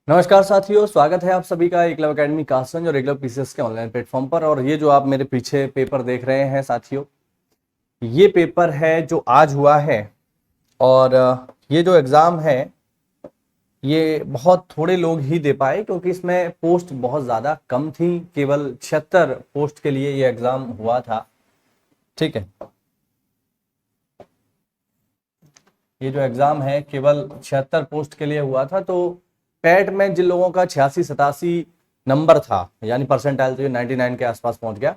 नमस्कार साथियों, स्वागत है आप सभी का एकलव्य एकेडमी कासगंज और एकलव्य पीसीएस के ऑनलाइन प्लेटफॉर्म पर। और ये जो आप मेरे पीछे पेपर देख रहे हैं साथियों, ये पेपर है जो आज हुआ है। और ये जो एग्ज़ाम है ये बहुत थोड़े लोग ही दे पाए, क्योंकि इसमें पोस्ट बहुत ज़्यादा कम थी। केवल 76 पोस्ट के लिए ये एग्ज़ाम हुआ था। ठीक है, ये जो एग्ज़ाम है केवल 76 पोस्ट के लिए हुआ था। तो पैट में जिन लोगों का 86-87 नंबर था, यानी परसेंटाइल तो ये 99 के आसपास पहुंच गया,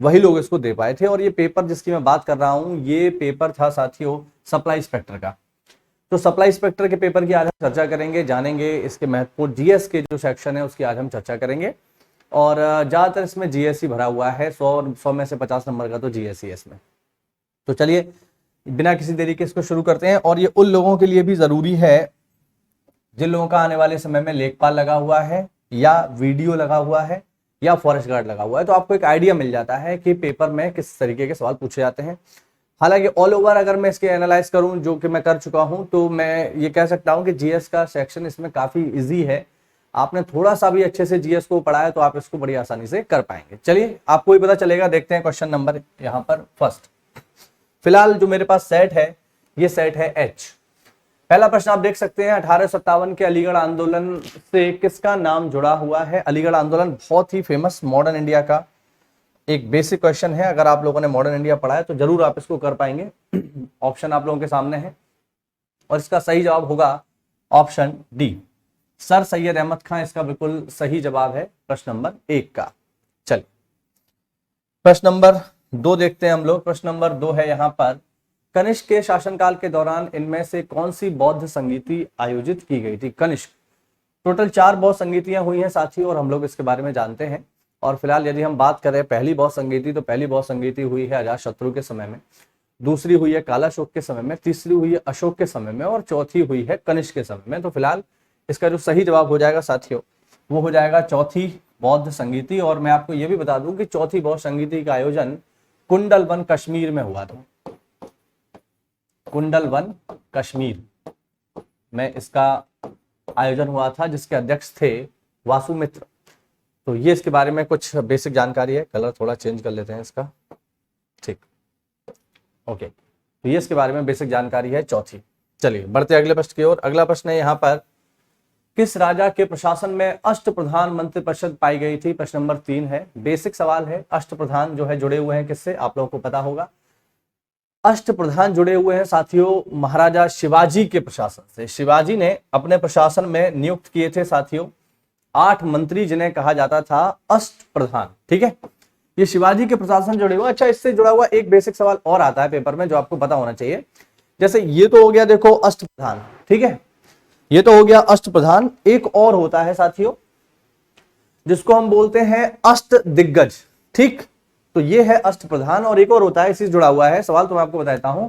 वही लोग इसको दे पाए थे। और ये पेपर जिसकी मैं बात कर रहा हूं, ये पेपर था साथियों सप्लाई इंस्पेक्टर का। तो सप्लाई इंस्पेक्टर के पेपर की आज हम चर्चा करेंगे, जानेंगे इसके महत्वपूर्ण जीएस के जो सेक्शन है उसकी आज हम चर्चा करेंगे। और ज़्यादातर इसमें जीएस ही भरा हुआ है, 100 में से 50 नंबर का तो जीएस ही है इसमें। तो चलिए बिना किसी देरी के इसको शुरू करते हैं। और ये उन लोगों के लिए भी ज़रूरी है जिन लोगों का आने वाले समय में लेखपाल लगा हुआ है, या वीडियो लगा हुआ है, या फॉरेस्ट गार्ड लगा हुआ है। तो आपको एक आइडिया मिल जाता है कि पेपर में किस तरीके के सवाल पूछे जाते हैं। हालांकि ऑल ओवर अगर मैं इसके एनालाइज करूं, जो कि मैं कर चुका हूं, तो मैं ये कह सकता हूं कि जीएस का सेक्शन इसमें काफ़ी ईजी है। आपने थोड़ा सा भी अच्छे से जीएस को पढ़ा है तो आप इसको बड़ी आसानी से कर पाएंगे। चलिए आपको ही पता चलेगा। देखते हैं क्वेश्चन नंबर यहाँ पर फर्स्ट। फिलहाल जो मेरे पास सेट है, ये सेट है एच। पहला प्रश्न आप देख सकते हैं, 1857 के अलीगढ़ आंदोलन से किसका नाम जुड़ा हुआ है। अलीगढ़ आंदोलन बहुत ही फेमस मॉडर्न इंडिया का एक बेसिक क्वेश्चन है। अगर आप लोगों ने मॉडर्न इंडिया पढ़ा है तो जरूर आप इसको कर पाएंगे। ऑप्शन आप लोगों के सामने है और इसका सही जवाब होगा option D, sir Syed Ahmad Khan. इसका बिल्कुल सही जवाब है प्रश्न नंबर 1 का। चलिए प्रश्न नंबर 2 देखते हैं हम लोग। प्रश्न नंबर 2 है यहाँ पर, कनिष्क के शासनकाल के दौरान इनमें से कौन सी बौद्ध संगीति आयोजित की गई थी। कनिष्क टोटल 4 बौद्ध संगीतियां हुई हैं साथियों, और हम लोग इसके बारे में जानते हैं। और फिलहाल यदि हम बात करें पहली बौद्ध संगीति, तो पहली बौद्ध संगीति हुई है अजातशत्रु के समय में, दूसरी हुई है कालाशोक के समय में, तीसरी हुई है अशोक के समय में, और चौथी हुई है कनिष्क के समय में। तो फिलहाल इसका जो सही जवाब हो जाएगा साथियों, वो हो जाएगा चौथी बौद्ध संगीति। और मैं आपको ये भी बता दूं कि चौथी बौद्ध संगीति का आयोजन कुंडलवन कश्मीर में हुआ था। कुंडलवन कश्मीर में इसका आयोजन हुआ था, जिसके अध्यक्ष थे वासुमित्र। तो ये इसके बारे में कुछ बेसिक जानकारी है। कलर थोड़ा चेंज कर लेते हैं इसका, ठीक, ओके। तो ये इसके बारे में बेसिक जानकारी है चौथी। चलिए बढ़ते अगले प्रश्न की ओर। अगला प्रश्न है यहाँ पर, किस राजा के प्रशासन में अष्टप्रधान मंत्रिपरिषद पाई गई थी। प्रश्न नंबर 3 है, बेसिक सवाल है। अष्टप्रधान जो है जुड़े हुए हैं किससे, आप लोगों को पता होगा। अष्टप्रधान जुड़े हुए हैं साथियों महाराजा शिवाजी के प्रशासन से। शिवाजी ने अपने प्रशासन में नियुक्त किए थे साथियों 8 मंत्री, जिन्हें कहा जाता था अष्टप्रधान। ठीक है, ये शिवाजी के प्रशासन जुड़े हुए। अच्छा, इससे जुड़ा हुआ एक बेसिक सवाल और आता है पेपर में जो आपको पता होना चाहिए। जैसे ये तो हो गया देखो अष्टप्रधान, ठीक है, ये तो हो गया अष्टप्रधान। एक और होता है साथियों जिसको हम बोलते हैं अष्ट दिग्गज। ठीक, तो ये है अष्टप्रधान, और एक और होता है, इसी से जुड़ा हुआ है सवाल, तो मैं आपको बताता हूं,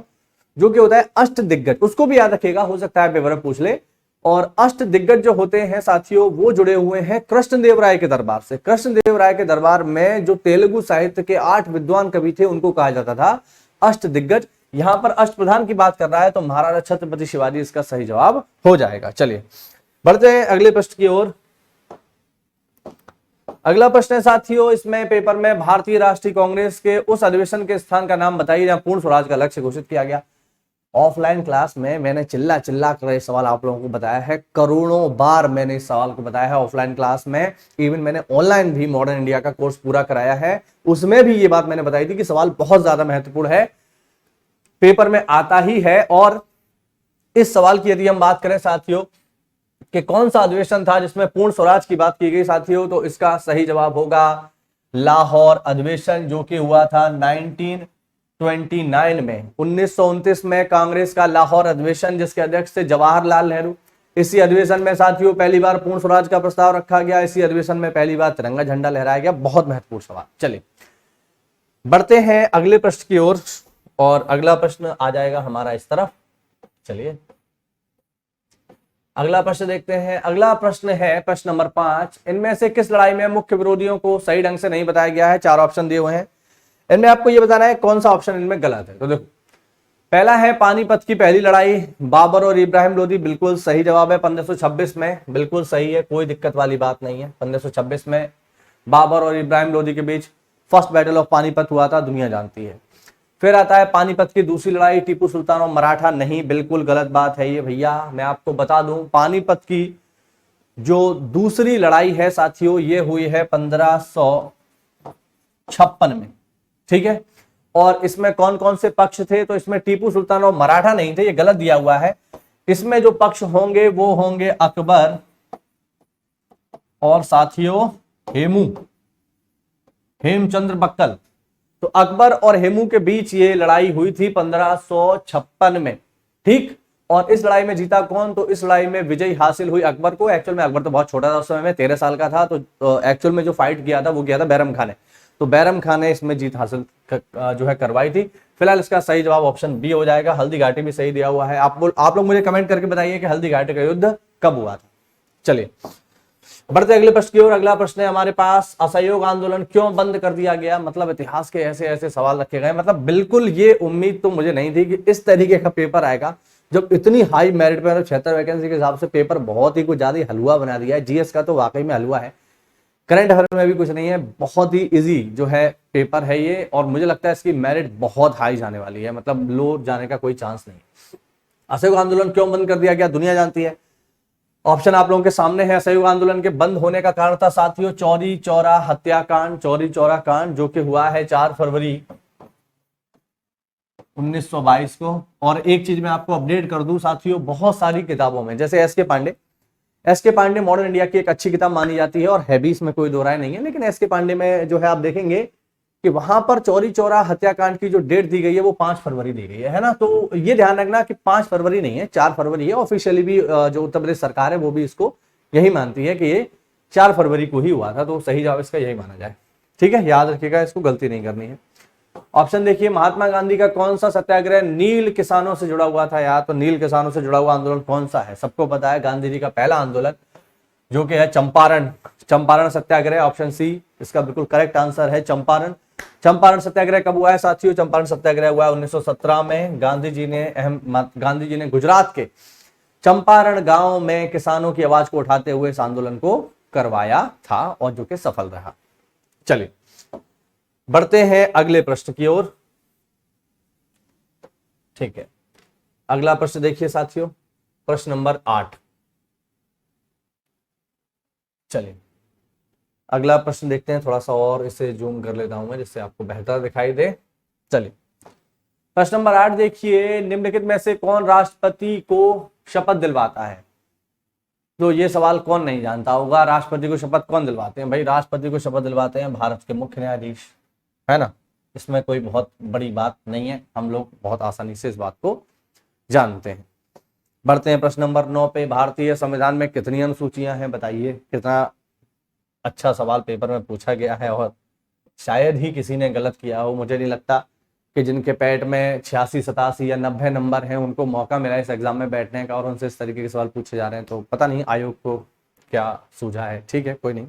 जो कि होता है अष्ट दिग्गज। उसको भी याद रखिएगा, हो सकता है पेपर में पूछ ले। और अष्ट दिग्गज जो होते हैं साथियों, वो जुड़े हुए हैं कृष्णदेव राय के दरबार से। कृष्णदेव राय के दरबार में जो तेलुगु साहित्य के 8 विद्वान कवि थे, उनको कहा जाता था अष्ट दिग्गज। यहां पर अष्टप्रधान की बात कर रहा है, तो महाराजा छत्रपति शिवाजी इसका सही जवाब हो जाएगा। चलिए बढ़ते हैं अगले प्रश्न की ओर। अगला प्रश्न है साथियों, इसमें पेपर में भारतीय राष्ट्रीय कांग्रेस के उस अधिवेशन के स्थान का नाम बताइए जहां पूर्ण स्वराज का लक्ष्य घोषित किया गया। ऑफलाइन क्लास में मैंने चिल्ला चिल्ला कर सवाल आप लोगों को बताया है, करोड़ों बार मैंने इस सवाल को बताया है ऑफलाइन क्लास में। इवन मैंने ऑनलाइन भी मॉडर्न इंडिया का कोर्स पूरा कराया है, उसमें भी ये बात मैंने बताई थी कि सवाल बहुत ज्यादा महत्वपूर्ण है, पेपर में आता ही है। और इस सवाल की यदि हम बात करें साथियों कि कौन सा अधिवेशन था जिसमें पूर्ण स्वराज की बात की गई साथियों, तो इसका सही जवाब होगा लाहौर अधिवेशन, जो कि हुआ था 1929 में। 1929 में कांग्रेस का लाहौर अधिवेशन, जिसके अध्यक्ष थे जवाहरलाल नेहरू। इसी अधिवेशन में साथियों पहली बार पूर्ण स्वराज का प्रस्ताव रखा गया। इसी अधिवेशन में पहली बार तिरंगा झंडा लहराया गया। बहुत महत्वपूर्ण सवाल। चलिए बढ़ते हैं अगले प्रश्न की ओर, और अगला प्रश्न आ जाएगा हमारा इस तरफ। चलिए अगला प्रश्न देखते हैं। अगला प्रश्न है प्रश्न नंबर 5, इनमें से किस लड़ाई में मुख्य विरोधियों को सही ढंग से नहीं बताया गया है। 4 ऑप्शन दिए हुए हैं, इनमें आपको यह बताना है कौन सा ऑप्शन इनमें गलत है। तो देखो, पहला है पानीपत की पहली लड़ाई, बाबर और इब्राहिम लोदी, बिल्कुल सही जवाब है। 1526 में, बिल्कुल सही है, कोई दिक्कत वाली बात नहीं है। 1526 में बाबर और इब्राहिम लोदी के बीच फर्स्ट बैटल ऑफ पानीपत हुआ था, दुनिया जानती है। फिर आता है पानीपत की दूसरी लड़ाई, टीपू सुल्तान और मराठा, नहीं, बिल्कुल गलत बात है ये भैया। मैं आपको बता दूं, पानीपत की जो दूसरी लड़ाई है साथियों, ये हुई है 1556 में, ठीक है। और इसमें कौन कौन से पक्ष थे? तो इसमें टीपू सुल्तान और मराठा नहीं थे, ये गलत दिया हुआ है। इसमें जो पक्ष होंगे वो होंगे अकबर और साथियों हेमचंद्र बक्कल। तो अकबर और हेमू के बीच ये लड़ाई हुई थी 1556 में, ठीक। और इस लड़ाई में जीता कौन? तो इस लड़ाई में विजय हासिल हुई अकबर को। एक्चुअल में अकबर तो बहुत छोटा था उस समय में, 13 साल का था। तो एक्चुअल में जो फाइट किया था वो किया था बैरम खान ने। तो बैरम खान ने इसमें जीत हासिल जो है करवाई थी। फिलहाल इसका सही जवाब ऑप्शन बी हो जाएगा। हल्दी घाटी भी सही दिया हुआ है। आप लोग मुझे कमेंट करके बताइए कि हल्दी घाटी का युद्ध कब हुआ था। चलिए बढ़ते अगले प्रश्न की ओर। अगला प्रश्न है हमारे पास, असहयोग आंदोलन क्यों बंद कर दिया गया? मतलब इतिहास के ऐसे ऐसे सवाल रखे गए, मतलब बिल्कुल ये उम्मीद तो मुझे नहीं थी कि इस तरीके का पेपर आएगा। जब इतनी हाई मेरिट पे 76 वैकेंसी के हिसाब से पेपर बहुत ही कुछ ज्यादा हलवा बना दिया है। जीएस का तो वाकई में हलवा है, करंट अफेयर में भी कुछ नहीं है, बहुत ही इजी जो है पेपर है ये। और मुझे लगता है इसकी मेरिट बहुत हाई जाने वाली है, मतलब लो जाने का कोई चांस नहीं। असहयोग आंदोलन क्यों बंद कर दिया गया? दुनिया जानती है। ऑप्शन आप लोगों के सामने है। असहयोग आंदोलन के बंद होने का कारण था साथियों चौरी चौरा हत्याकांड, चौरी चौरा कांड, जो कि हुआ है 4 फरवरी 1922 को। और एक चीज मैं आपको अपडेट कर दूं साथियों, बहुत सारी किताबों में, जैसे एस के पांडे मॉडर्न इंडिया की एक अच्छी किताब मानी जाती है और है भी, इसमें कोई दो राय नहीं है। लेकिन एस के पांडे में जो है आप देखेंगे कि वहां पर चौरी चौरा हत्याकांड की जो डेट दी गई है वो 5 फरवरी दी गई है ना। तो ये ध्यान रखना कि 5 फरवरी नहीं है, 4 फरवरी है। ऑफिशियली भी जो उत्तर प्रदेश सरकार है वो भी इसको यही मानती है कि ये 4 फरवरी को ही हुआ था। तो सही जवाब इसका यही माना जाए, ठीक है, याद रखिएगा, इसको गलती नहीं करनी है। ऑप्शन देखिए, महात्मा गांधी का कौन सा सत्याग्रह नील किसानों से जुड़ा हुआ था? यार तो नील किसानों से जुड़ा हुआ आंदोलन कौन सा है? सबको पता है, गांधी जी का पहला आंदोलन जो कि है चंपारण सत्याग्रह। ऑप्शन सी इसका बिल्कुल करेक्ट आंसर है, चंपारण सत्याग्रह कब हुआ है साथियों? चंपारण सत्याग्रह हुआ है 1917 में। गांधी जी ने गुजरात के चंपारण गांव में किसानों की आवाज को उठाते हुए इस आंदोलन को करवाया था और जो कि सफल रहा। चलिए बढ़ते हैं अगले प्रश्न की ओर, ठीक है। अगला प्रश्न देखिए साथियों, प्रश्न नंबर 8। चलिए अगला प्रश्न देखते हैं, थोड़ा सा और इसे जूम कर लेता हूं मैं जिससे आपको बेहतर दिखाई दे। चलिए प्रश्न नंबर 8 देखिए, निम्नलिखित में से कौन राष्ट्रपति को शपथ दिलवाता है? तो ये सवाल कौन नहीं जानता होगा, राष्ट्रपति को शपथ कौन दिलवाते हैं? भाई राष्ट्रपति को शपथ दिलवाते हैं भारत के मुख्य न्यायाधीश, है ना। इसमें कोई बहुत बड़ी बात नहीं है, हम लोग बहुत आसानी से इस बात को जानते हैं। बढ़ते हैं प्रश्न नंबर 9 पे, भारतीय संविधान में कितनी अनुसूचियां हैं? बताइए, कितना अच्छा सवाल पेपर में पूछा गया है और शायद ही किसी ने गलत किया हो। मुझे नहीं लगता कि जिनके पैट में 86, 87 या 90 नंबर हैं उनको मौका मिला इस एग्जाम में बैठने का और उनसे इस तरीके के सवाल पूछे जा रहे हैं। तो पता नहीं आयोग को क्या सूझा है, ठीक है, कोई नहीं।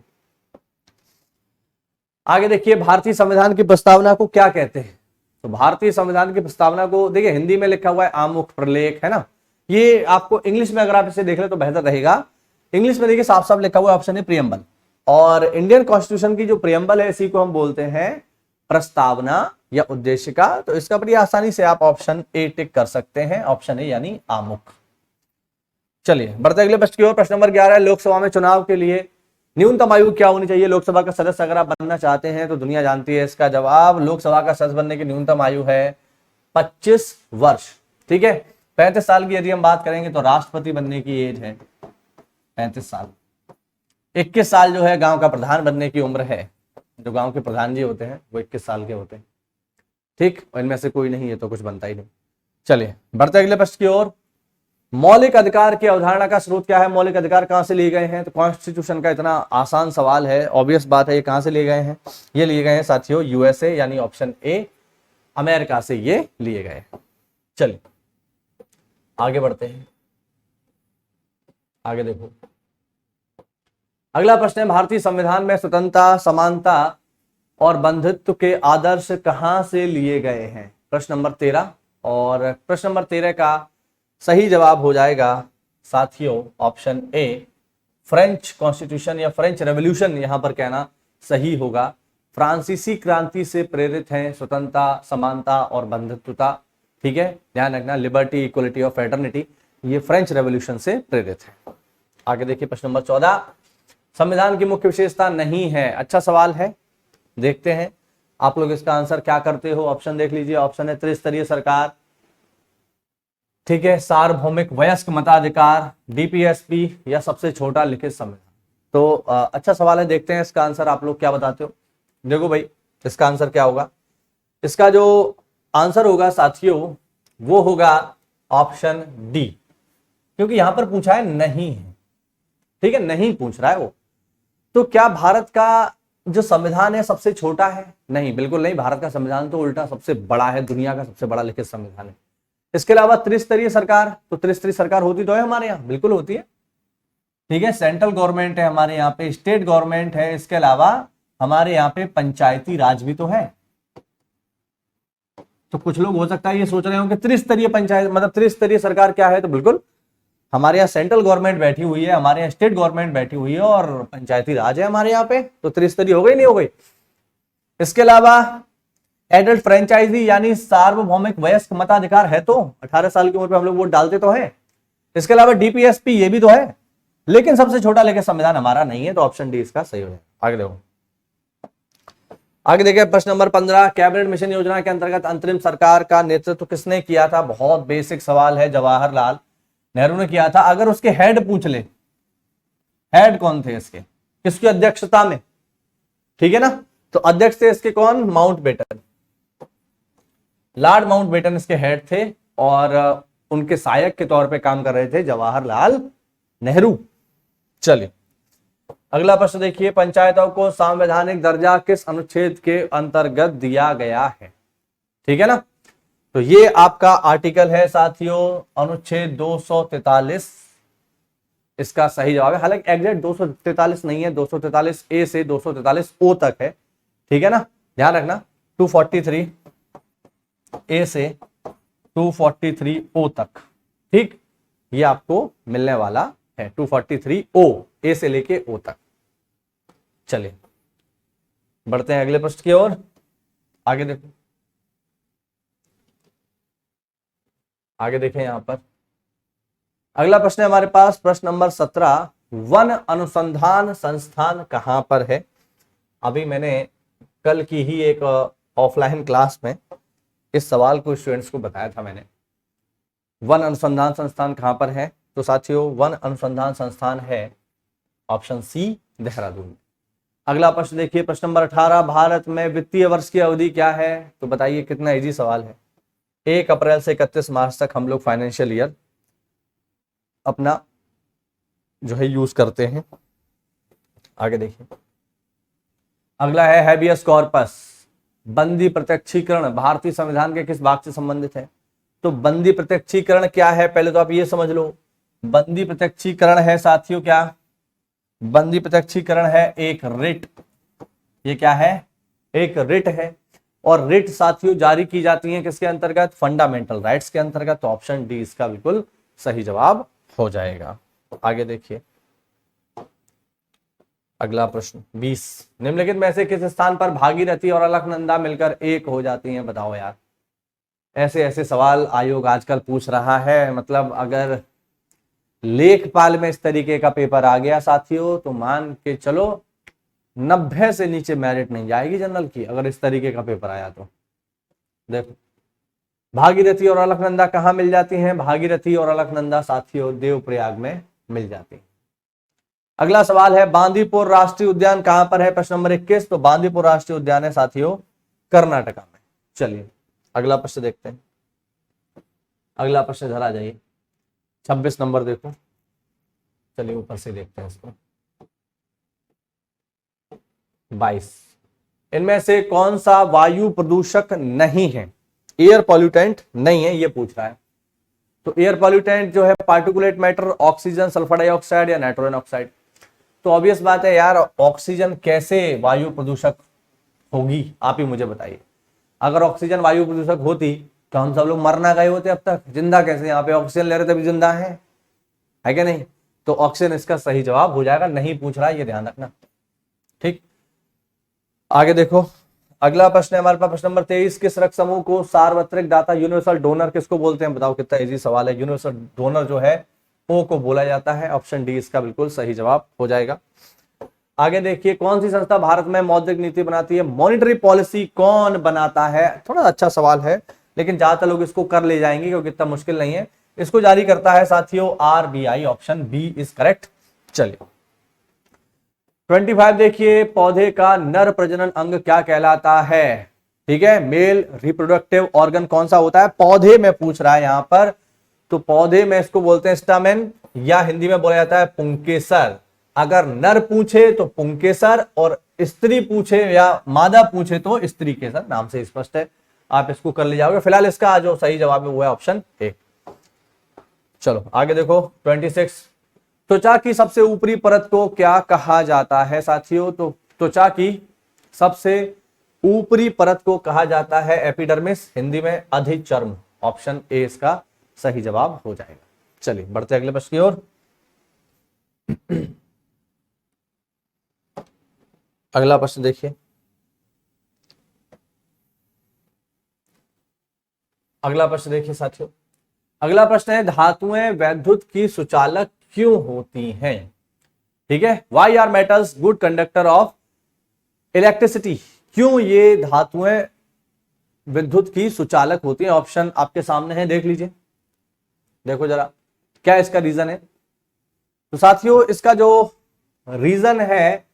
आगे देखिए, भारतीय संविधान की प्रस्तावना को क्या कहते हैं? तो भारतीय संविधान की प्रस्तावना को देखिए हिंदी में लिखा हुआ है आमुख प्रलेख, है ना। ये आपको इंग्लिश में अगर आप इसे देख ले तो बेहतर रहेगा। इंग्लिश में देखिए साफ साफ लिखा हुआ ऑप्शन है प्रियम्बल। और इंडियन कॉन्स्टिट्यूशन की जो प्रियम्बल है इसी को हम बोलते हैं प्रस्तावना या उद्देशिका। तो इसका बड़ी आसानी से आप ऑप्शन ए टिक कर सकते हैं, ऑप्शन ए यानी आमुख। चलिए बढ़ते अगले प्रश्न की ओर। प्रश्न नंबर 11, लोकसभा में चुनाव के लिए न्यूनतम आयु क्या होनी चाहिए? लोकसभा का सदस्य अगर आप बनना चाहते हैं तो दुनिया जानती है इसका जवाब। लोकसभा का सदस्य बनने की न्यूनतम आयु है 25 वर्ष, ठीक है। 35 साल की यदि हम बात करेंगे तो राष्ट्रपति बनने की एज है 35 साल। 21 साल जो है गांव का प्रधान बनने की उम्र है, जो गांव के प्रधान जी होते हैं वो 21 साल के होते हैं, ठीक। और इनमें से कोई नहीं है तो कुछ बनता ही नहीं। चलिए बढ़ते अगले प्रश्न की ओर। मौलिक अधिकार की अवधारणा का स्रोत क्या है? मौलिक अधिकार कहां से लिए गए हैं? तो कॉन्स्टिट्यूशन का इतना आसान सवाल है, ऑब्वियस बात है, ये कहां से लिए गए हैं? ये लिए गए हैं साथियों यूएसए यानी ऑप्शन ए, अमेरिका से ये लिए गए। चलिए आगे बढ़ते हैं, आगे देखो। अगला प्रश्न है, भारतीय संविधान में स्वतंत्रता, समानता और बंधुत्व के आदर्श कहां से लिए गए हैं? प्रश्न नंबर 13। और प्रश्न नंबर 13 का सही जवाब हो जाएगा साथियों ऑप्शन ए, फ्रेंच कॉन्स्टिट्यूशन या फ्रेंच रेवोल्यूशन यहां पर कहना सही होगा। फ्रांसीसी क्रांति से प्रेरित है स्वतंत्रता, समानता और बंधुत्वता। ठीक है, ध्यान रखना, लिबर्टी, इक्वलिटी और फ्रेटर्निटी, ये फ्रेंच रेवोल्यूशन से प्रेरित है। आगे देखिए प्रश्न नंबर 14, संविधान की मुख्य विशेषता नहीं है। अच्छा सवाल है, देखते हैं आप लोग इसका आंसर क्या करते हो। ऑप्शन देख लीजिए, ऑप्शन है त्रिस्तरीय सरकार, ठीक है, सार्वभौमिक वयस्क मताधिकार, डीपीएसपी या सबसे छोटा लिखित संविधान। तो अच्छा सवाल है, देखते हैं इसका आंसर आप लोग क्या बताते हो। देखो भाई, इसका आंसर क्या होगा, इसका जो आंसर होगा साथियों वो होगा ऑप्शन डी, क्योंकि यहां पर पूछा है नहीं है। ठीक है, नहीं पूछ रहा है वो। तो क्या भारत का जो संविधान है सबसे छोटा है? नहीं, बिल्कुल नहीं, भारत का संविधान तो उल्टा सबसे बड़ा है, दुनिया का सबसे बड़ा लिखित संविधान है। इसके अलावा त्रिस्तरीय सरकार, तो त्रिस्तरीय सरकार होती तो है हमारे यहाँ, बिल्कुल होती है। ठीक है, सेंट्रल गवर्नमेंट है हमारे यहाँ पे, स्टेट गवर्नमेंट है, इसके अलावा हमारे यहाँ पे पंचायती राज भी तो है। तो कुछ लोग हो सकता है ये सोच रहे हो कि त्रिस्तरीय पंचायत मतलब त्रिस्तरीय सरकार क्या है, तो बिल्कुल हमारे यहाँ सेंट्रल गवर्नमेंट बैठी हुई है, हमारे यहाँ स्टेट गवर्नमेंट बैठी हुई है और पंचायती राज है हमारे यहाँ पे, तो त्रिस्तरीय हो गई नहीं हो गई। इसके अलावा एडल्ट फ्रेंचाइजी यानी सार्वभौमिक वयस्क मताधिकार है, तो 18 साल की उम्र पे हम लोग वोट डालते तो है। इसके अलावा डीपीएसपी ये भी तो है, लेकिन सबसे छोटा लेकर संविधान हमारा नहीं है, तो ऑप्शन डी इसका सही हो जाए। आगे देखो, आगे देखिए प्रश्न नंबर 15, कैबिनेट मिशन योजना के अंतर्गत अंतरिम सरकार का नेतृत्व किसने किया था? बहुत बेसिक सवाल है, जवाहरलाल नेहरू ने किया था। अगर उसके हेड पूछ ले, हेड कौन थे इसके, किसकी अध्यक्षता में? ठीक है ना, तो अध्यक्ष थे इसके कौन? माउंटबेटन, लॉर्ड माउंटबेटन इसके हेड थे और उनके सहायक के तौर पे काम कर रहे थे जवाहरलाल नेहरू। चलिए अगला प्रश्न देखिए, पंचायतों को संवैधानिक दर्जा किस अनुच्छेद के अंतर्गत दिया गया है? ठीक है ना, तो ये आपका आर्टिकल है साथियों अनुच्छेद 243, इसका सही जवाब है। हालांकि एग्जैक्ट 243 नहीं है, 243 ए से 243 ओ तक है। ठीक है ना, ध्यान रखना, 243 ए से 243 ओ तक। ठीक, ये आपको मिलने वाला है 243 ओ, ए से लेके ओ तक। चलिए बढ़ते हैं अगले प्रश्न की ओर। आगे देखो, आगे देखें यहां पर अगला प्रश्न है हमारे पास, प्रश्न नंबर 17, वन अनुसंधान संस्थान कहां पर है? अभी मैंने कल की ही एक ऑफलाइन क्लास में इस सवाल को स्टूडेंट्स को बताया था मैंने, वन अनुसंधान संस्थान कहां पर है? तो साथियों वन अनुसंधान संस्थान है ऑप्शन सी, देहरादून। अगला प्रश्न देखिए, प्रश्न नंबर 18, भारत में वित्तीय वर्ष की अवधि क्या है? तो बताइए, कितना इजी सवाल है। 1 अप्रैल से 31 मार्च तक हम लोग फाइनेंशियल ईयर अपना जो है यूज करते हैं। आगे देखिए, अगला है हैबियस कॉर्पस, बंदी प्रत्यक्षीकरण भारतीय संविधान के किस भाग से संबंधित है? तो बंदी प्रत्यक्षीकरण क्या है, पहले तो आप ये समझ लो। बंदी प्रत्यक्षीकरण है साथियों क्या? बंदी प्रत्यक्षीकरण है एक रिट। ये क्या है? एक रिट है, और रिट साथियों जारी की जाती है किसके अंतर्गत? फंडामेंटल राइट्स के अंतर्गत। तो ऑप्शन डी इसका बिल्कुल सही जवाब हो जाएगा। आगे देखिए अगला प्रश्न 20, निम्नलिखित में से किस स्थान पर भागीरथी और अलकनंदा मिलकर एक हो जाती हैं? बताओ यार, ऐसे ऐसे सवाल आयोग आजकल पूछ रहा है। मतलब अगर लेखपाल में इस तरीके का पेपर आ गया साथियों, तो मान के चलो 90 से नीचे मेरिट नहीं जाएगी जनरल की, अगर इस तरीके का पेपर आया तो। देखो, भागीरथी और अलकनंदा कहाँ मिल जाती हैं? भागीरथी और अलकनंदा साथियों देवप्रयाग में मिल जाती हैं। अगला सवाल है, बांदीपुर राष्ट्रीय उद्यान कहां पर है? प्रश्न नंबर 21, तो बांदीपुर राष्ट्रीय उद्यान है साथियों कर्नाटका में। चलिए अगला प्रश्न देखते हैं। अगला प्रश्न इधर आ जाइए, 26 नंबर देखो। चलिए ऊपर से देखते हैं इसको। 22, इनमें से कौन सा वायु प्रदूषक नहीं है? एयर पॉल्यूटेंट नहीं है, ये पूछ रहा है। तो एयर पॉल्यूटेंट जो है particulate matter, oxygen, sulphur dioxide या नाइट्रोजन ऑक्साइड। तो ऑब्वियस बात है यार, ऑक्सीजन कैसे वायु प्रदूषक होगी, आप ही मुझे बताइए। अगर ऑक्सीजन वायु प्रदूषक होती तो हम सब लोग मर ना गए होते अब तक, जिंदा कैसे, यहाँ पे ऑक्सीजन ले रहे तभी जिंदा है क्या नहीं? तो ऑक्सीजन इसका सही जवाब हो जाएगा, नहीं पूछ रहा है, ये ध्यान रखना। ठीक, आगे देखो, अगला प्रश्न है हमारे पास प्रश्न नंबर 23, किस रक्त समूह को सार्वत्रिक दाता यूनिवर्सल डोनर किसको बोलते हैं? बताओ, कितना इजी सवाल है। यूनिवर्सल डोनर जो है ओ को बोला जाता है। ऑप्शन डी इसका बिल्कुल सही जवाब हो जाएगा। आगे देखिए, कौन सी संस्था भारत में मौद्रिक नीति बनाती है? मॉनिटरी पॉलिसी कौन बनाता है? थोड़ा अच्छा सवाल है, लेकिन ज्यादातर लोग इसको कर ले जाएंगे क्योंकि इतना मुश्किल नहीं है। इसको जारी करता है साथियों RBI. Option B is correct. चलिए 25 देखिए, पौधे का नर प्रजनन अंग क्या कहलाता है? ठीक है, मेल रिप्रोडक्टिव ऑर्गन कौन सा होता है? पौधे में पूछ रहा है यहां पर, तो पौधे में इसको बोलते हैं स्टामेन, या हिंदी में बोला जाता है पुंकेसर। अगर नर पूछे तो पुंकेसर, और स्त्री पूछे या मादा पूछे तो स्त्री केसर। नाम से स्पष्ट है, आप इसको कर ले जाओगे। फिलहाल इसका जो सही जवाब है वो है ऑप्शन ए। चलो आगे देखो 26, त्वचा की सबसे ऊपरी परत को क्या कहा जाता है साथियों? तो त्वचा की सबसे ऊपरी परत को कहा जाता है एपिडर्मिस, हिंदी में अधिचर्म। ऑप्शन ए इसका सही जवाब हो जाएगा। चलिए बढ़ते अगले प्रश्न की ओर। अगला प्रश्न देखिए, अगला प्रश्न देखिए साथियों, अगला प्रश्न है धातुएं वैद्युत की सुचालक क्यों होती हैं? ठीक है, why are metals good conductor of electricity? क्यों ये धातुएं विद्युत की सुचालक होती हैं? ऑप्शन आपके सामने है, देख लीजिए, देखो जरा क्या इसका रीजन है। तो साथियों इसका जो रीजन है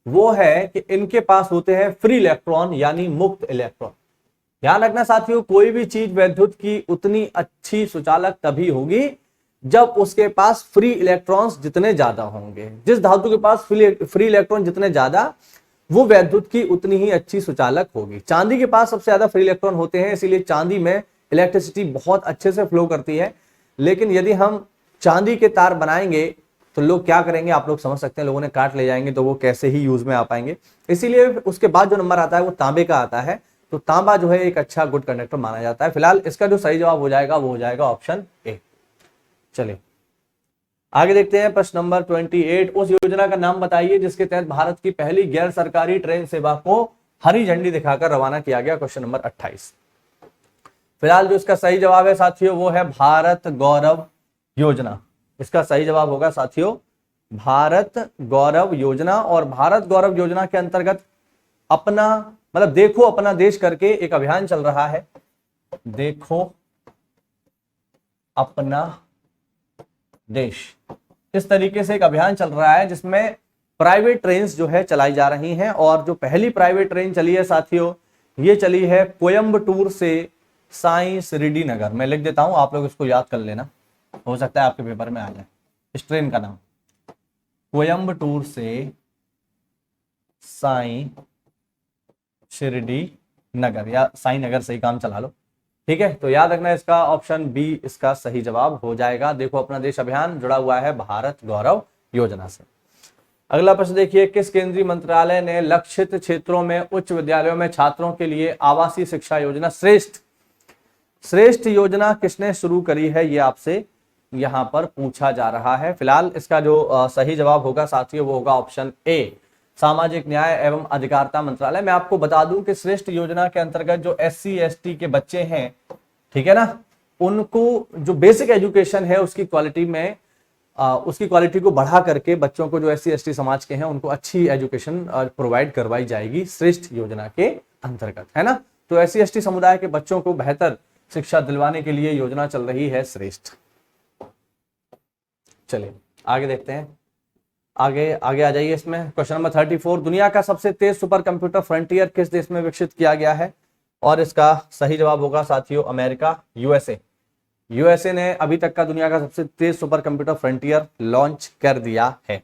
वो है कि इनके पास होते हैं फ्री इलेक्ट्रॉन, यानी मुक्त इलेक्ट्रॉन। ध्यान रखना साथियों, कोई भी चीज वैद्युत की उतनी अच्छी सुचालक तभी होगी जब उसके पास फ्री इलेक्ट्रॉन्स जितने ज्यादा होंगे। जिस धातु के पास फ्री इलेक्ट्रॉन जितने ज्यादा, वो वैद्युत की उतनी ही अच्छी सुचालक होगी। चांदी के पास सबसे ज्यादा फ्री इलेक्ट्रॉन होते हैं, इसीलिए चांदी में इलेक्ट्रिसिटी बहुत अच्छे से फ्लो करती है। लेकिन यदि हम चांदी के तार बनाएंगे तो लोग क्या करेंगे, आप लोग समझ सकते हैं, लोगों ने काट ले जाएंगे, तो वो कैसे ही यूज में आ पाएंगे। इसीलिए उसके बाद जो नंबर आता है वो तांबे का आता है। तो तांबा जो है एक अच्छा गुड कंडक्टर माना जाता है। फिलहाल इसका जो सही जवाब हो जाएगा वो हो जाएगा ऑप्शन ए। चलिए आगे देखते हैं प्रश्न नंबर 28, उस योजना का नाम बताइए जिसके तहत भारत की पहली गैर सरकारी ट्रेन सेवा को हरी झंडी दिखाकर रवाना किया गया। Question number 28। फिलहाल जो इसका सही जवाब है साथियों वो है भारत गौरव योजना। इसका सही जवाब होगा साथियों भारत गौरव योजना। और भारत गौरव योजना के अंतर्गत अपना मतलब देखो अपना देश करके एक अभियान चल रहा है। देखो अपना देश, इस तरीके से एक अभियान चल रहा है जिसमें प्राइवेट ट्रेन जो है चलाई जा रही हैं। और जो पहली प्राइवेट ट्रेन चली है साथियों, ये चली है कोयंबटूर से साई शिरडी नगर। मैं लिख देता हूं, आप लोग इसको याद कर लेना, हो सकता है आपके पेपर में आ जाए। इस ट्रेन का नाम कोयंबटूर से साई शिरडी नगर, या साई नगर से ही काम चला लो। ठीक है, तो याद रखना इसका ऑप्शन बी इसका सही जवाब हो जाएगा। देखो अपना देश अभियान जुड़ा हुआ है भारत गौरव योजना से। अगला प्रश्न देखिए, किस केंद्रीय मंत्रालय ने लक्षित क्षेत्रों में उच्च विद्यालयों में छात्रों के लिए आवासीय शिक्षा योजना श्रेष्ठ योजना किसने शुरू करी है, ये आपसे यहां पर पूछा जा रहा है। फिलहाल इसका जो सही जवाब होगा साथियों वो होगा ऑप्शन ए, सामाजिक न्याय एवं अधिकारिता मंत्रालय। मैं आपको बता दूं कि श्रेष्ठ योजना के अंतर्गत जो SC ST के बच्चे हैं, ठीक है ना, उनको जो बेसिक एजुकेशन है उसकी क्वालिटी में उसकी क्वालिटी को बढ़ा करके बच्चों को जो SC ST समाज के हैं उनको अच्छी एजुकेशन प्रोवाइड करवाई जाएगी श्रेष्ठ योजना के अंतर्गत, है ना। तो SC ST समुदाय के बच्चों को बेहतर शिक्षा दिलवाने के लिए योजना चल रही है श्रेष्ठ। चलिए आगे देखते हैं, आगे आ जाइए इसमें। क्वेश्चन नंबर 34, दुनिया का सबसे तेज सुपर कंप्यूटर फ्रंटियर किस देश में विकसित किया गया है? और इसका सही जवाब होगा साथियों अमेरिका, यूएसए ने अभी तक का दुनिया का सबसे तेज सुपर कंप्यूटर फ्रंटियर लॉन्च कर दिया है।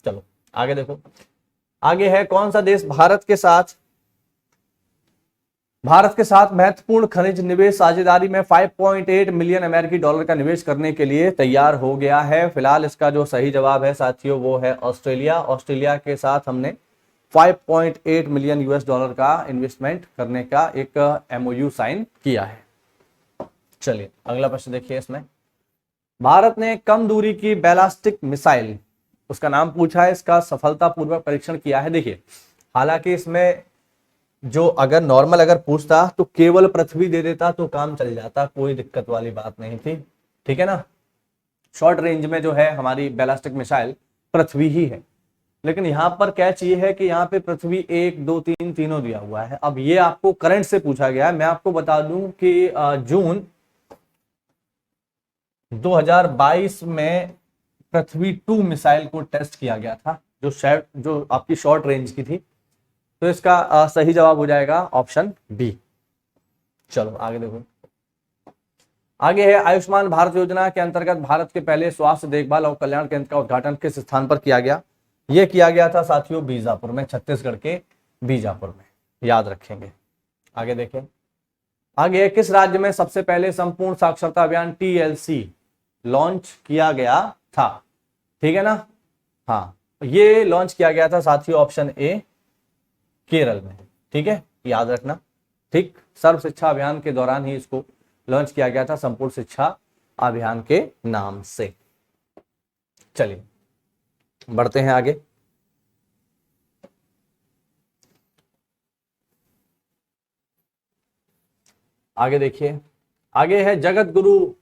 चलो आगे देखो, आगे है कौन सा देश भारत के साथ महत्वपूर्ण खनिज निवेश साझेदारी में 5.8 मिलियन अमेरिकी डॉलर का निवेश करने के लिए तैयार हो गया है। फिलहाल इसका जो सही जवाब है साथियों वो है ऑस्ट्रेलिया के साथ हमने 5.8 मिलियन US डॉलर का इन्वेस्टमेंट करने का एक MOU साइन किया है। चलिए अगला प्रश्न देखिए। इसमें भारत ने कम दूरी की बैलिस्टिक मिसाइल, उसका नाम पूछा है, इसका सफलतापूर्वक परीक्षण किया है। देखिए हालांकि इसमें जो अगर नॉर्मल अगर पूछता तो केवल पृथ्वी दे देता तो काम चल जाता, कोई दिक्कत वाली बात नहीं थी, ठीक है ना। शॉर्ट रेंज में जो है हमारी बैलिस्टिक मिसाइल पृथ्वी ही है, लेकिन यहां पर कैच ये है कि यहाँ पे पृथ्वी 1 2 3 तीनों दिया हुआ है। अब ये आपको करंट से पूछा गया है। मैं आपको बता दूं कि जून 2022 में पृथ्वी 2 मिसाइल को टेस्ट किया गया था, जो आपकी शॉर्ट रेंज की थी। तो इसका सही जवाब हो जाएगा ऑप्शन बी। चलो आगे देखो। आगे है आयुष्मान भारत योजना के अंतर्गत भारत के पहले स्वास्थ्य देखभाल और कल्याण केंद्र का उद्घाटन किस स्थान पर किया गया? यह किया गया था साथियों बीजापुर में, छत्तीसगढ़ के बीजापुर में, याद रखेंगे। आगे देखें। आगे किस राज्य में सबसे पहले संपूर्ण साक्षरता अभियान TLC लॉन्च किया गया था? ठीक है ना। हाँ, ये लॉन्च किया गया था साथियों ऑप्शन ए, केरल में। ठीक है, याद रखना। ठीक, सर्व शिक्षा अभियान के दौरान ही इसको लॉन्च किया गया था, संपूर्ण शिक्षा अभियान के नाम से। चलिए बढ़ते हैं आगे। आगे देखिए। आगे है जगत गुरु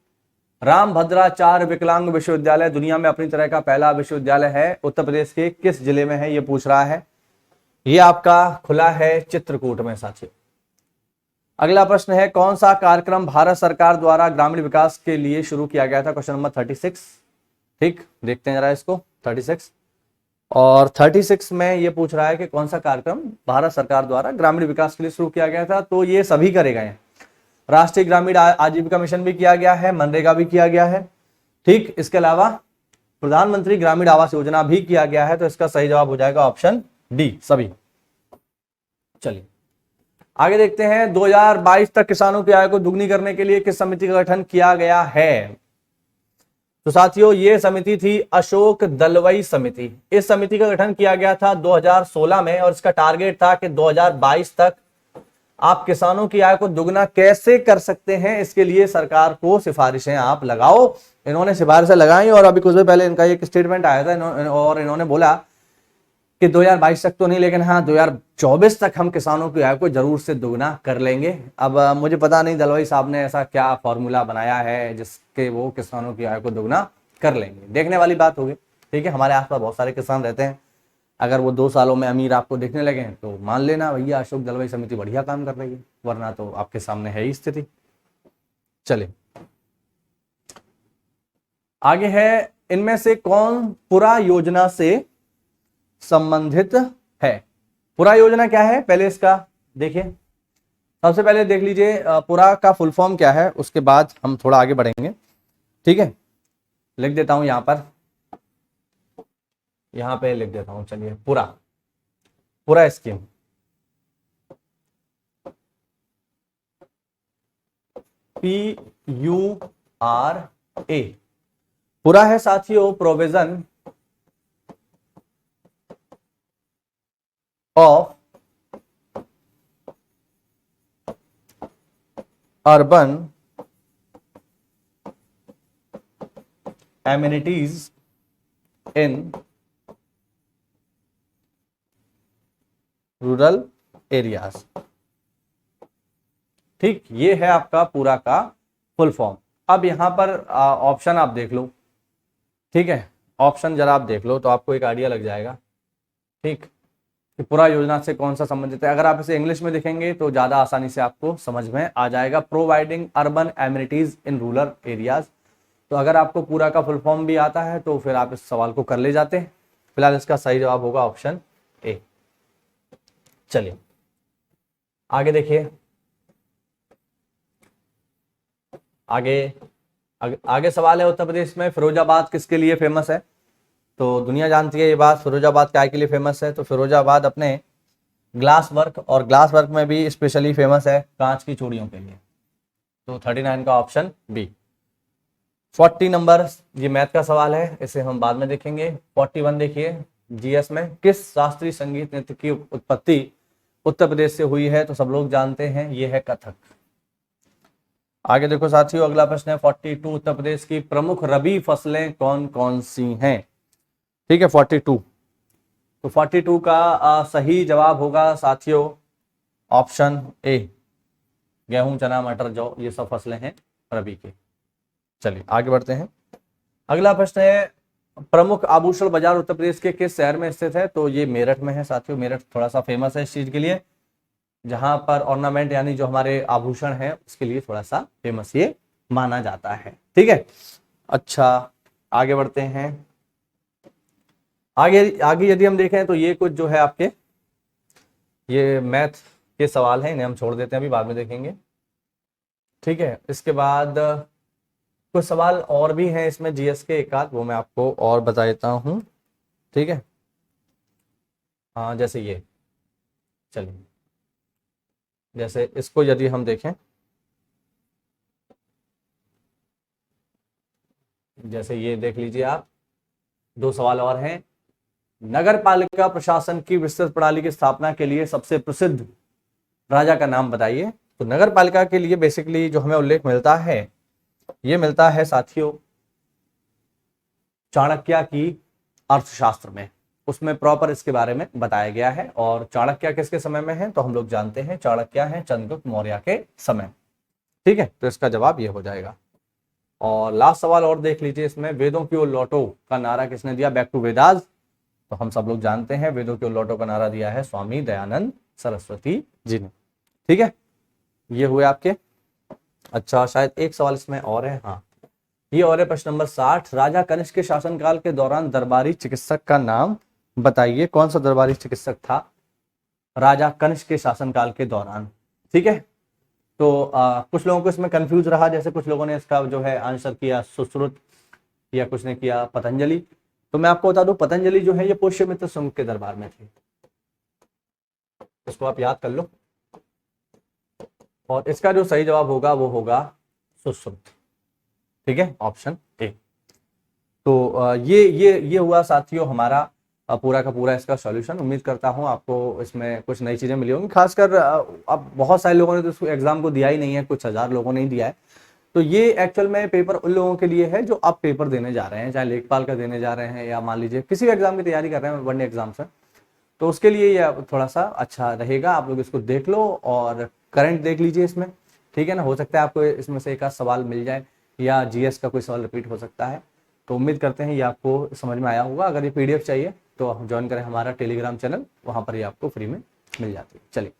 रामभद्राचार्य विकलांग विश्वविद्यालय दुनिया में अपनी तरह का पहला विश्वविद्यालय है, उत्तर प्रदेश के किस जिले में है? ये पूछ रहा है। ये आपका खुला है चित्रकूट में साथियों। अगला प्रश्न है कौन सा कार्यक्रम भारत सरकार द्वारा ग्रामीण विकास के लिए शुरू किया गया था? Question number 36। ठीक, देखते हैं जरा इसको। 36 और 36 में ये पूछ रहा है कि कौन सा कार्यक्रम भारत सरकार द्वारा ग्रामीण विकास के लिए शुरू किया गया था। तो ये सभी करे गए हैं। राष्ट्रीय ग्रामीण आजीविका मिशन भी किया गया है, मनरेगा भी किया गया है। ठीक, इसके अलावा प्रधानमंत्री ग्रामीण आवास योजना भी किया गया है। तो इसका सही जवाब हो जाएगा ऑप्शन डी, सभी। चलिए आगे देखते हैं। 2022 तक किसानों की आय को दुगनी करने के लिए किस समिति का गठन किया गया है? तो साथियों ये समिति थी अशोक दलवई समिति। इस समिति का गठन किया गया था 2016 में और इसका टारगेट था कि 2022 तक आप किसानों की आय को दुगना कैसे कर सकते हैं, इसके लिए सरकार को सिफारिशें आप लगाओ। इन्होंने सिफारिशें लगाई और अभी कुछ देर पहले इनका एक स्टेटमेंट आया था और इन्होंने बोला कि 2022 तक तो नहीं, लेकिन हाँ 2024 तक हम किसानों की आय को जरूर से दुगना कर लेंगे। अब मुझे पता नहीं दलवाई साहब ने ऐसा क्या फॉर्मूला बनाया है जिसके वो किसानों की आय को दुगना कर लेंगे, देखने वाली बात होगी। ठीक है, हमारे आसपास बहुत सारे किसान रहते हैं, अगर वो 2 सालों में अमीर आपको देखने लगे हैं तो मान लेना भैया अशोक दलवाई समिति बढ़िया काम कर रही है, वरना तो आपके सामने है ही स्थिति। चलिए आगे है इनमें से कौन पुरा योजना से संबंधित है? पुरा योजना क्या है पहले इसका देखिए। सबसे पहले देख लीजिए पुरा का फुल फॉर्म क्या है, उसके बाद हम थोड़ा आगे बढ़ेंगे। ठीक है, लिख देता हूं यहां पे लिख देता हूं। चलिए पुरा स्कीम। PURA पुरा है साथियों provision of urban amenities in rural areas. ठीक, ये है आपका पूरा का फुल फॉर्म। अब यहां पर ऑप्शन आप देख लो। ठीक है, ऑप्शन जरा आप देख लो तो आपको एक आइडिया लग जाएगा। ठीक, कि पूरा योजना से कौन सा संबंधित है। अगर आप इसे इंग्लिश में देखेंगे तो ज्यादा आसानी से आपको समझ में आ जाएगा। Providing urban amenities in rural areas. तो अगर आपको पूरा का फुल फॉर्म भी आता है तो फिर आप इस सवाल को कर ले जाते। फिलहाल इसका सही जवाब होगा ऑप्शन ए। चलिए आगे देखिए। आगे सवाल है उत्तर प्रदेश में फिरोजाबाद किसके लिए फेमस है? तो दुनिया जानती है ये बात, फिरोजाबाद काय के लिए फेमस है? तो फिरोजाबाद अपने ग्लास वर्क, और ग्लास वर्क में भी स्पेशली फेमस है कांच की चूड़ियों के लिए। तो 39 का ऑप्शन बी। 40 नंबर ये मैथ का सवाल है, इसे हम बाद में देखेंगे। 41 देखिए जीएस में, किस शास्त्रीय संगीत नृत्य की उत्पत्ति उत्तर प्रदेश से हुई है? तो सब लोग जानते हैं ये है कथक। आगे देखो साथियों, अगला प्रश्न है 42, उत्तर प्रदेश की प्रमुख रबी फसलें कौन कौन सी हैं? ठीक है 42। तो 42 का सही जवाब होगा साथियों ऑप्शन ए, गेहूं चना मटर जौ, ये सब फसलें हैं रबी की। चलिए आगे बढ़ते हैं। अगला प्रश्न है, प्रमुख आभूषण बाजार उत्तर प्रदेश के किस शहर में स्थित है? तो ये मेरठ में है साथियों। मेरठ थोड़ा सा फेमस है इस चीज के लिए, जहां पर ऑर्नामेंट यानी जो हमारे आभूषण है उसके लिए थोड़ा सा फेमस ये माना जाता है। ठीक है, अच्छा आगे बढ़ते हैं। आगे आगे यदि हम देखें तो ये कुछ जो है आपके ये मैथ के सवाल हैं, इन्हें हम छोड़ देते हैं, अभी बाद में देखेंगे। ठीक है, इसके बाद कुछ सवाल और भी हैं इसमें जीएस के, एक आध वो मैं आपको और बता देता हूं। ठीक है, हाँ जैसे ये, चलिए जैसे इसको यदि हम देखें, जैसे ये देख लीजिए आप, दो सवाल और हैं। नगर पालिका प्रशासन की विस्तृत प्रणाली की स्थापना के लिए सबसे प्रसिद्ध राजा का नाम बताइए। तो नगर पालिका के लिए बेसिकली जो हमें उल्लेख मिलता है, ये मिलता है साथियों चाणक्य की अर्थशास्त्र में, उसमें प्रॉपर इसके बारे में बताया गया है। और चाणक्य किसके समय में है? तो हम लोग जानते हैं चाणक्य है चंद्रगुप्त मौर्य के समय। ठीक है, तो इसका जवाब ये हो जाएगा। और लास्ट सवाल और देख लीजिए इसमें, वेदों की ओर लौटो का नारा किसने दिया? Back to Vedas. तो हम सब लोग जानते हैं वेदों की ओर लौटो का नारा दिया है स्वामी दयानंद सरस्वती जी ने। ठीक है, ये हुए आपके। अच्छा शायद एक सवाल इसमें और है, हाँ ये और है, प्रश्न नंबर 60, राजा कनिष्क के शासनकाल के दौरान दरबारी चिकित्सक का नाम बताइए। कौन सा दरबारी चिकित्सक था राजा कनिष्क के शासनकाल के दौरान? ठीक है, तो कुछ लोगों को इसमें कंफ्यूज रहा, जैसे कुछ लोगों ने इसका जो है आंसर किया सुश्रुत, या कुछ ने किया पतंजलि। तो मैं आपको बता दूं पतंजलि जो है ये पुष्यमित्र शुंग के दरबार में थे, इसको आप याद कर लो। और इसका जो सही जवाब होगा वो होगा सुश्रुत। ठीक है, ऑप्शन ए। तो ये हुआ साथियों हमारा पूरा का पूरा इसका सॉल्यूशन। उम्मीद करता हूं आपको इसमें कुछ नई चीजें मिली होंगी। खासकर अब बहुत सारे लोगों ने तो इसको एग्जाम को दिया ही नहीं है, कुछ हजार लोगों ने ही दिया है। तो ये एक्चुअल में पेपर उन लोगों के लिए है जो अब पेपर देने जा रहे हैं, चाहे लेखपाल का देने जा रहे हैं या मान लीजिए किसी भी एग्जाम की तैयारी कर रहे हैं, वनडे एग्जाम से, तो उसके लिए ये थोड़ा सा अच्छा रहेगा। आप लोग इसको देख लो और करंट देख लीजिए इसमें। ठीक है ना, हो सकता है आपको इसमें से एक आध सवाल मिल जाए या जीएस का कोई सवाल रिपीट हो सकता है। तो उम्मीद करते हैं ये आपको समझ में आया होगा। अगर ये पीडीएफ चाहिए तो ज्वाइन करें हमारा टेलीग्राम चैनल, वहाँ पर ये आपको फ्री में मिल जाती है। चलिए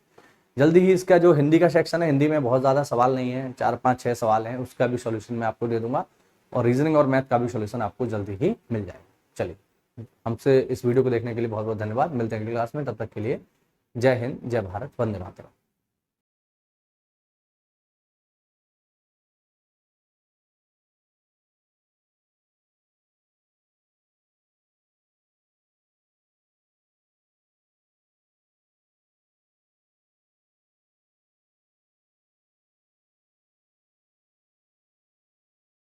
जल्दी ही इसका जो हिंदी का सेक्शन है, हिंदी में बहुत ज़्यादा सवाल नहीं है, 4, 5, 6 सवाल हैं, उसका भी सॉल्यूशन मैं आपको दे दूंगा। और रीजनिंग और मैथ का भी सॉल्यूशन आपको जल्दी ही मिल जाएगा। चलिए हमसे इस वीडियो को देखने के लिए बहुत बहुत धन्यवाद। मिलते हैं अगली क्लास में, तब तक के लिए जय हिंद, जय भारत, वंदे मातरम।